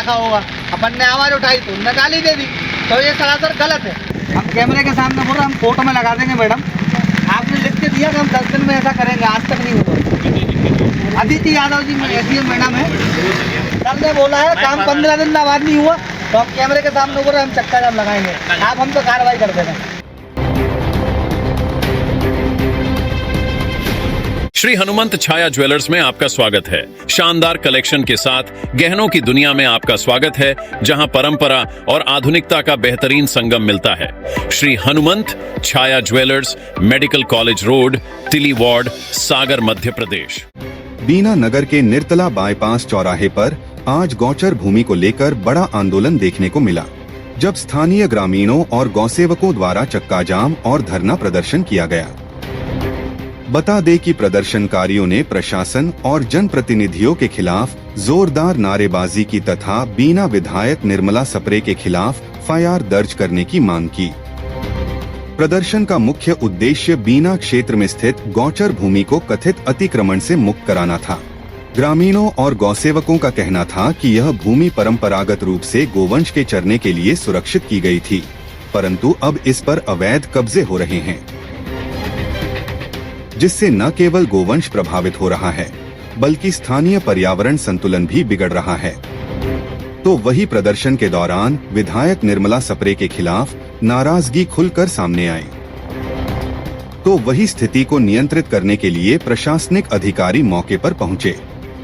रखा होगा, अपन ने आवाज़ उठाई तो उनने गाली दे दी, तो ये सरासर गलत है। हम कैमरे के सामने बोल रहे हम फोटो में लगा देंगे मैडम, आपने लिख के दिया कि हम 10 दिन में ऐसा करेंगे, आज तक नहीं हुआ। अदिति यादव जी एसडीएम मैडम है, कल ने बोला है काम 15 दिन बाद नहीं हुआ, तो हम कैमरे के सामने बोल रहे हम चक्का जाम लगाएंगे, आप हम तो कार्रवाई कर देंगे। श्री हनुमंत छाया ज्वेलर्स में आपका स्वागत है। शानदार कलेक्शन के साथ गहनों की दुनिया में आपका स्वागत है, जहां परंपरा और आधुनिकता का बेहतरीन संगम मिलता है। श्री हनुमंत छाया ज्वेलर्स, मेडिकल कॉलेज रोड, तिली वार्ड, सागर, मध्य प्रदेश। बीना नगर के निर्तला बाईपास चौराहे पर आज गौचर भूमि को लेकर बड़ा आंदोलन देखने को मिला, जब स्थानीय ग्रामीणों और गौसेवकों द्वारा चक्का जाम और धरना प्रदर्शन किया गया। बता दें कि प्रदर्शनकारियों ने प्रशासन और जनप्रतिनिधियों के खिलाफ जोरदार नारेबाजी की तथा बीना विधायक निर्मला सप्रे के खिलाफ एफआईआर दर्ज करने की मांग की। प्रदर्शन का मुख्य उद्देश्य बीना क्षेत्र में स्थित गौचर भूमि को कथित अतिक्रमण से मुक्त कराना था। ग्रामीणों और गौसेवकों का कहना था कि यह भूमि परंपरागत रूप से गोवंश के चरने के लिए सुरक्षित की गई थी, परंतु अब इस पर अवैध कब्जे हो रहे हैं, जिससे न केवल गोवंश प्रभावित हो रहा है, बल्कि स्थानीय पर्यावरण संतुलन भी बिगड़ रहा है। तो वही प्रदर्शन के दौरान विधायक निर्मला सप्रे के खिलाफ नाराजगी खुलकर सामने आई। तो वही स्थिति को नियंत्रित करने के लिए प्रशासनिक अधिकारी मौके पर पहुंचे।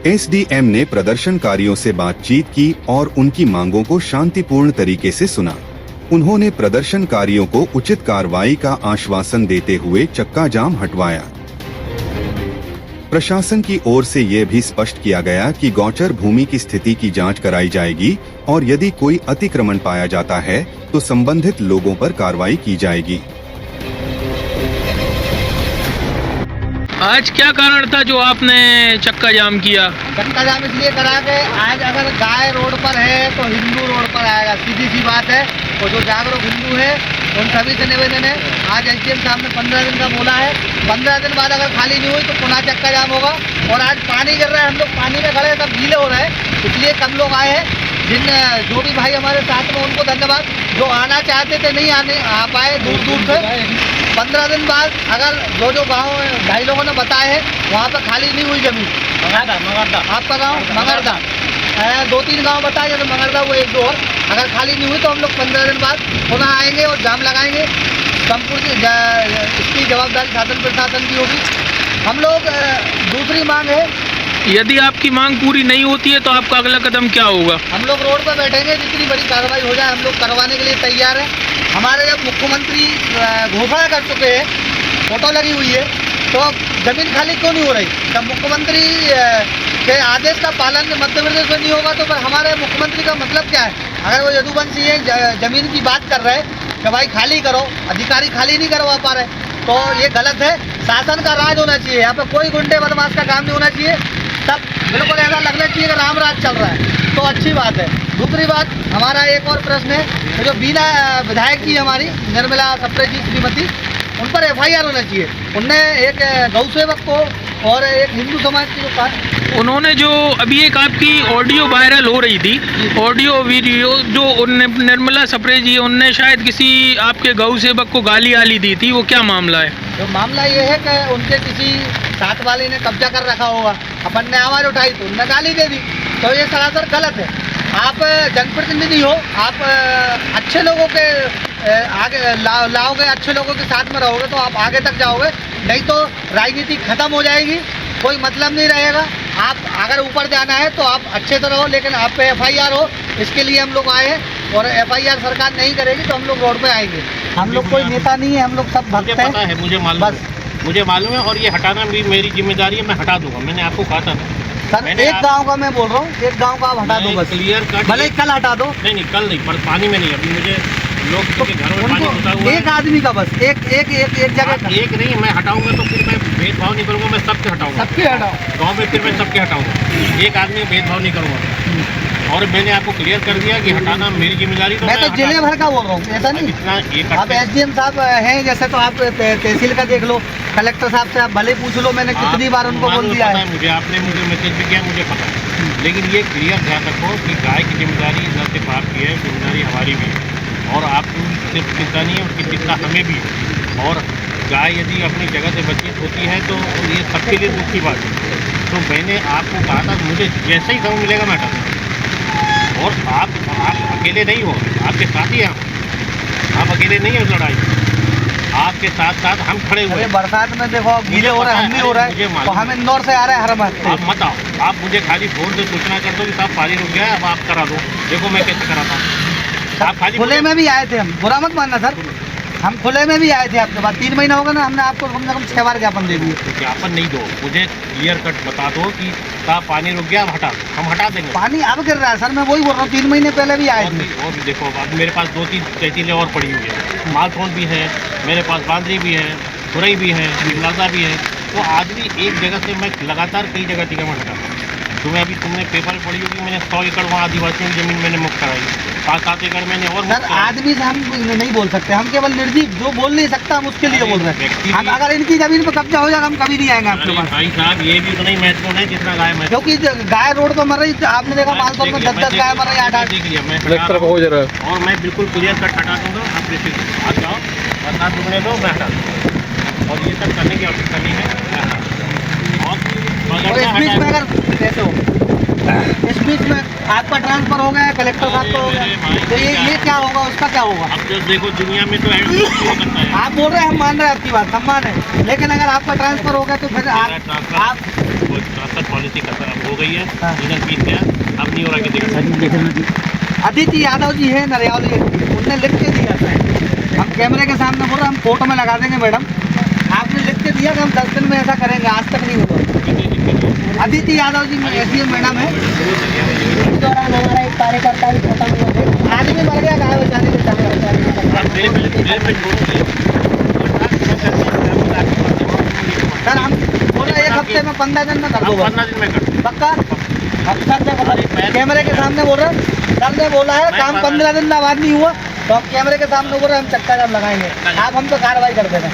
एसडीएम ने प्रदर्शनकारियों से बातचीत की और उनकी मांगों को शांतिपूर्ण तरीके से सुना। उन्होंने प्रदर्शनकारियों को उचित कार्रवाई का आश्वासन देते हुए चक्का जाम हटवाया। प्रशासन की ओर से यह भी स्पष्ट किया गया कि गौचर भूमि की स्थिति की जांच कराई जाएगी और यदि कोई अतिक्रमण पाया जाता है तो संबंधित लोगों पर कार्रवाई की जाएगी। आज क्या कारण था जो आपने चक्का जाम किया? चक्का जाम इसलिए करा के आज अगर गाय रोड पर है तो हिंदू रोड पर आएगा, सीधी सी बात है। और जो जागरूक हिंदू है उन सभी से निवेदन है, आज एसडीएम साहब ने 15 दिन का बोला है, 15 दिन बाद अगर खाली नहीं हुई तो पुनः चक्का जाम होगा। और आज पानी गिर रहा है, हम लोग पानी में खड़े हैं, सब गीले हो रहे हैं, इसलिए कम लोग आए हैं। जो भी भाई हमारे साथ में उनको धन्यवाद, जो आना चाहते थे नहीं आ पाए दूर दूर से। 15 दिन बाद अगर जो गाँव भाई लोगों ने बताए हैं वहाँ पर खाली नहीं हुई जमीन, मगरदा आपका गाँव मगरदा, 2-3 गांव बताए, जैसे मगरदा वो 1-2 और, अगर खाली नहीं हुई तो हम लोग 15 दिन बाद पुनः आएंगे और जाम लगाएंगे। संपूर्ण इसकी जवाबदारी शासन प्रशासन की होगी। हम लोग दूसरी मांग है, यदि आपकी मांग पूरी नहीं होती है तो आपका अगला कदम क्या होगा? हम लोग रोड पर बैठेंगे, जितनी बड़ी कार्रवाई हो जाए हम लोग करवाने के लिए तैयार हैं। हमारे जब मुख्यमंत्री घोषणा कर चुके हैं, फोटो लगी हुई है, तो जमीन खाली क्यों नहीं हो रही? जब मुख्यमंत्री के आदेश का पालन मध्य प्रदेश में नहीं होगा तो फिर हमारे मुख्यमंत्री का मतलब क्या है? अगर वो यदुवंशी है जमीन की बात कर रहे हैं कि भाई खाली करो, अधिकारी खाली नहीं करवा पा रहे, तो ये गलत है। शासन का राज होना चाहिए, यहाँ पे कोई गुंडे बदमाश का काम नहीं होना चाहिए, सब बिल्कुल ऐसा लगना चाहिए कि राम राज चल रहा है, तो अच्छी बात है। दूसरी बात, हमारा एक और प्रश्न है, तो जो बीना विधायक की हमारी निर्मला सप्रे जी श्रीमती, उन पर एफआईआर होना चाहिए। उनने एक गौसेवक को और एक हिंदू समाज की जो उन्होंने जो अभी एक आपकी ऑडियो वायरल हो रही थी, ऑडियो वीडियो जो निर्मला सप्रे जी, उनने शायद किसी आपके गौ सेवक को गाली आली दी थी, वो क्या मामला है? तो मामला ये है कि उनके किसी साथ वाले ने कब्जा कर रखा होगा, अपन ने आवाज़ उठाई तो उनने गाली दे दी, तो ये सरासर गलत है। आप जनप्रतिनिधि हो, आप अच्छे लोगों के आगे लाओगे, अच्छे लोगों के साथ में रहोगे तो आप आगे तक जाओगे, नहीं तो राजनीति खत्म हो जाएगी, कोई मतलब नहीं रहेगा। आप अगर ऊपर जाना है तो आप अच्छे से रहो, लेकिन आप पे एफआईआर हो, इसके लिए हम लोग आए हैं। और एफआईआर सरकार नहीं करेगी तो हम लोग रोड पे आएंगे। हम लोग कोई नेता नहीं है, हम लोग सब भक्त हैं। पता है, मुझे मालूम है, और ये हटाना भी मेरी जिम्मेदारी है, मैं हटा दूंगा। मैंने आपको कहा था सर, एक गांव का मैं बोल रहा हूँ, एक गांव का आप हटा दो बस, क्लियर कट, भले कल हटा दो। नहीं कल नहीं, पर पानी में नहीं, अभी मुझे लोग के घरों में पानी होता हुआ एक आदमी का बस एक जगह, एक नहीं, मैं हटाऊंगा तो फिर मैं भेदभाव नहीं करूंगा, मैं सबके हटाऊंगा, सबके हटाओ गाँव में, फिर मैं सबके हटाऊंगा, एक आदमी में भेदभाव नहीं करूंगा। और मैंने आपको क्लियर कर दिया कि हटाना मेरी जिम्मेदारी। तो मैं तो जिले भर का बोल रहा हूँ, ऐसा नहीं। आप एसडीएम साहब हैं जैसे, तो आप तहसील का देख लो, कलेक्टर साहब से आप भले पूछ लो, मैंने कितनी बार उनको बोल दिया है। मुझे आपने मुझे मैसेज भी किया, मुझे पता है। लेकिन ये क्लियर ध्यान रखो कि गाय की जिम्मेदारी न सिर्फ आपकी है, जिम्मेदारी हमारी भी है और आपको सिर्फ चिंता नहीं है, उसकी चिंता हमें भी है। और गाय यदि अपनी जगह से बचित होती है तो ये सबके लिए दुख की बात है। तो मैंने आपको कहा था मुझे जैसे ही समय मिलेगा मैं हटा दूँगा। और आप अकेले नहीं हो, आपके साथ ही हैं, आप अकेले नहीं हो लड़ाई, आपके साथ साथ हम खड़े हुए हैं। बरसात में देखो गीले हो रहे हैं, हम भी हो रहा है, तो हम इंदौर से आ रहे हैं हर हफ्ते। आप मत आओ, आप मुझे खाली फोन से सूचना कर दो कि साहब पानी रुक गया है, अब आप करा दो। देखो मैं कैसे कराता हूँ। आप खाली खुले में भी आए थे हम, बुरा मत मानना सर, हम खुले में भी आए थे आपके पास। 3 महीना होगा ना, हमने आपको कम से कम 6 बार ज्ञापन दे दिए। ज्ञापन नहीं दो, मुझे क्लियर कट बता दो कि साहब पानी रुक गया, अब हटा दो, हम हटा देंगे। पानी अब गिर रहा है सर, मैं वही बोल रहा हूँ, 3 महीने पहले भी आए थे। और भी देखो, अब मेरे पास 2-3 तहसीलें और पड़ी हुई है, मालथोन भी है, मेरे पास बांद्री भी है, खुरई भी है, लाजा भी है। तो आदमी एक जगह से मैं लगातार कई जगह टिकट हटाता हूँ। तुम्हें अभी तुमने पेपर में पढ़ी होगी, मैंने 100 एकड़ वहाँ आदिवासियों की जमीन मैंने मुक्त कराई, 7-7 एकड़ मैंने और सर आदमी से हम नहीं बोल सकते, हम केवल निर्जीव जो बोल नहीं सकता हम उसके लिए बोल रहे हैं। हम अगर इनकी जमीन पर कब्जा हो जाएगा हम कभी नहीं आएंगे आपके पास। भाई साहब ये भी तो नहीं महत्वपूर्ण है जितना गाय में, क्योंकि गाय रोड पर मर रही, आपने देखा मालतौर में 10-10 गाय मर रही, 8-8। देख लिया मैं और मैं बिल्कुल क्लियर कट हटा दूंगा। आप बेफिक्र आ जाओ, बरसात रुकने दो, मैं हटा दूँगा और ये सब करने की आवश्यकता नहीं है। और इस बीच में अगर कैसे हो, इस बीच में आपका ट्रांसफर हो गया, कलेक्टर साहब का हो गया, तो ये क्या होगा, उसका क्या होगा? अब तो देखो दुनिया में तो करता है। आप बोल रहे हैं हम मान रहे हैं आपकी बात, हम मान है, लेकिन अगर आपका ट्रांसफर हो गया तो फिर आप ट्रांसफर पॉलिसी खत्म हो गई है, सीजन बीत गया, अब नहीं हो रहा कि अदिति यादव जी है नरियाली, उनने लिख के दिया था, हम कैमरे के सामने बोल रहे हैं, हम फोटो में लगा देंगे मैडम, आपने लिख के दिया कि हम 10 दिन में ऐसा करेंगे, आज तक नहीं हुआ। अदिति यादव जी एसडीएम मैडम है, इस दौरान हमारा एक कार्यकर्ता भी खत्म हुआ, आदमी मर गया गाय बचाने के सर। हम बोल रहे 1 हफ्ते में 15 दिन में कर दो, 15 दिन में कर पक्का। अब सर कैमरे के सामने बोल रहे हैं, सर ने बोला है काम 15 दिन में बाद नहीं हुआ तो हम कैमरे के सामने बोल रहे हैं हम चक्का जाम लगाएंगे, आप हम तो कार्रवाई कर देना।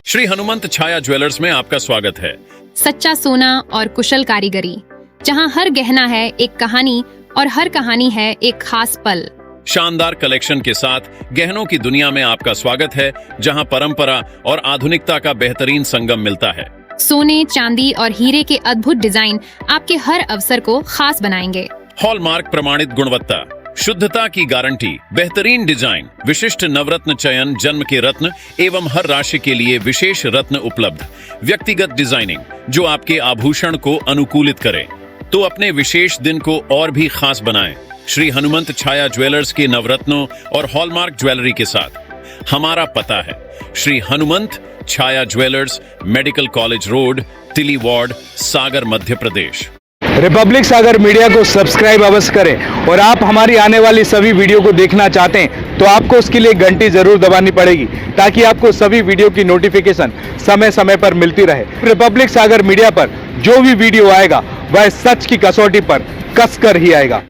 श्री हनुमंत छाया ज्वेलर्स में आपका स्वागत है। सच्चा सोना और कुशल कारीगरी, जहां हर गहना है एक कहानी और हर कहानी है एक खास पल। शानदार कलेक्शन के साथ गहनों की दुनिया में आपका स्वागत है, जहां परंपरा और आधुनिकता का बेहतरीन संगम मिलता है। सोने, चांदी और हीरे के अद्भुत डिजाइन आपके हर अवसर को खास बनाएंगे। हॉलमार्क प्रमाणित गुणवत्ता, शुद्धता की गारंटी, बेहतरीन डिजाइन, विशिष्ट नवरत्न चयन, जन्म के रत्न एवं हर राशि के लिए विशेष रत्न उपलब्ध, व्यक्तिगत डिजाइनिंग जो आपके आभूषण को अनुकूलित करे तो अपने विशेष दिन को और भी खास बनाएं। श्री हनुमंत छाया ज्वेलर्स के नवरत्नों और हॉलमार्क ज्वेलरी के साथ हमारा पता है श्री हनुमंत छाया ज्वेलर्स, मेडिकल कॉलेज रोड, तिली वार्ड, सागर, मध्य प्रदेश। रिपब्लिक सागर मीडिया को सब्सक्राइब अवश्य करें और आप हमारी आने वाली सभी वीडियो को देखना चाहते हैं तो आपको उसके लिए घंटी जरूर दबानी पड़ेगी ताकि आपको सभी वीडियो की नोटिफिकेशन समय समय पर मिलती रहे। रिपब्लिक सागर मीडिया पर जो भी वीडियो आएगा वह सच की कसौटी पर कसकर ही आएगा।